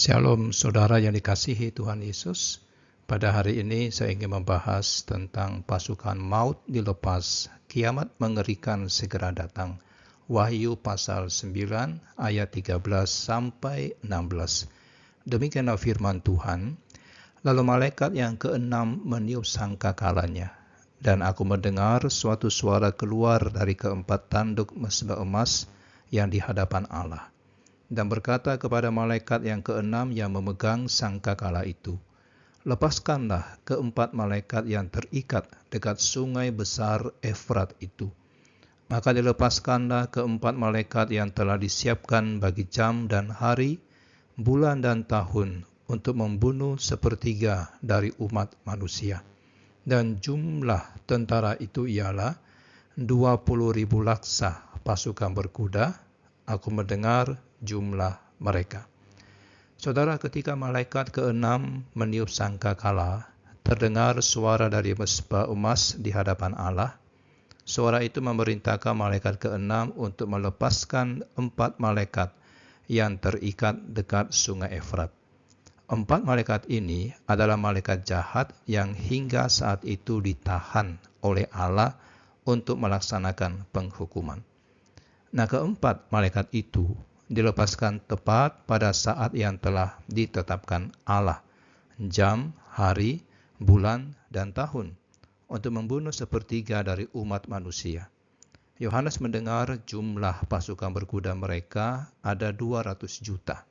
Shalom saudara yang dikasihi Tuhan Yesus. Pada hari ini saya ingin membahas tentang pasukan maut dilepas, kiamat mengerikan segera datang. Wahyu pasal 9 ayat 13 sampai 16. Demikianlah firman Tuhan. Lalu malaikat yang keenam meniup sangkakalanya, dan aku mendengar suatu suara keluar dari keempat tanduk mezbah emas yang di hadapan Allah, dan berkata kepada malaikat yang keenam yang memegang sangkakala itu, lepaskanlah keempat malaikat yang terikat dekat sungai besar Efrat itu. Maka dilepaskanlah keempat malaikat yang telah disiapkan bagi jam dan hari, bulan dan tahun, untuk membunuh sepertiga dari umat manusia. Dan jumlah tentara itu ialah 20.000 laksa pasukan berkuda. Aku mendengar jumlah mereka. Saudara, ketika malaikat keenam meniup sangkakala, terdengar suara dari mezbah emas di hadapan Allah. Suara itu memerintahkan malaikat keenam untuk melepaskan 4 malaikat yang terikat dekat sungai Efrat. 4 malaikat ini adalah malaikat jahat yang hingga saat itu ditahan oleh Allah untuk melaksanakan penghukuman. Nah, keempat malaikat itu dilepaskan tepat pada saat yang telah ditetapkan Allah, jam, hari, bulan, dan tahun, untuk membunuh sepertiga dari umat manusia. Yohanes mendengar jumlah pasukan berkuda mereka ada 200 juta.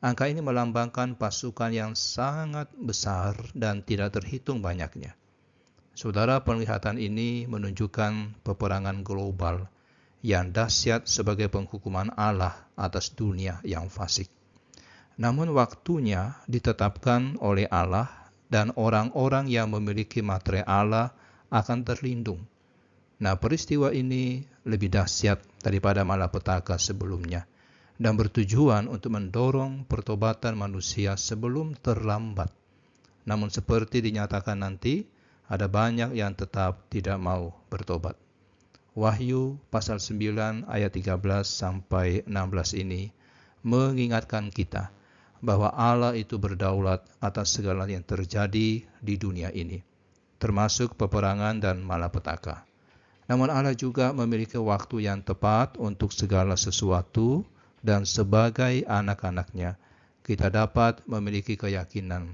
Angka ini melambangkan pasukan yang sangat besar dan tidak terhitung banyaknya. Saudara, penglihatan ini menunjukkan peperangan global yang dahsyat sebagai penghukuman Allah atas dunia yang fasik. Namun waktunya ditetapkan oleh Allah, dan orang-orang yang memiliki materai Allah akan terlindung. Nah, peristiwa ini lebih dahsyat daripada malapetaka sebelumnya, dan bertujuan untuk mendorong pertobatan manusia sebelum terlambat. Namun seperti dinyatakan nanti, ada banyak yang tetap tidak mau bertobat. Wahyu pasal 9 ayat 13 sampai 16 ini mengingatkan kita bahwa Allah itu berdaulat atas segala yang terjadi di dunia ini, termasuk peperangan dan malapetaka. Namun Allah juga memiliki waktu yang tepat untuk segala sesuatu, dan sebagai anak-anaknya, kita dapat memiliki keyakinan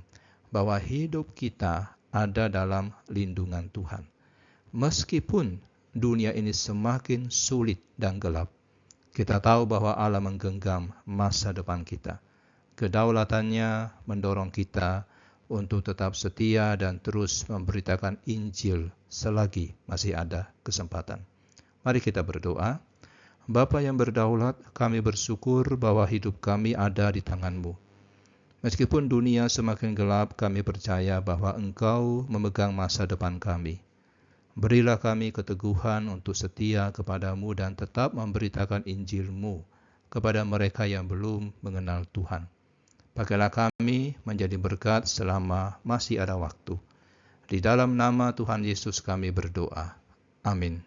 bahwa hidup kita ada dalam lindungan Tuhan. Meskipun dunia ini semakin sulit dan gelap, kita tahu bahwa Allah menggenggam masa depan kita. Kedaulatannya mendorong kita untuk tetap setia dan terus memberitakan Injil selagi masih ada kesempatan. Mari kita berdoa. Bapa yang berdaulat, kami bersyukur bahwa hidup kami ada di tangan-Mu. Meskipun dunia semakin gelap, kami percaya bahwa Engkau memegang masa depan kami. Berilah kami keteguhan untuk setia kepada-Mu dan tetap memberitakan Injil-Mu kepada mereka yang belum mengenal Tuhan. Pakailah kami menjadi berkat selama masih ada waktu. Di dalam nama Tuhan Yesus kami berdoa. Amin.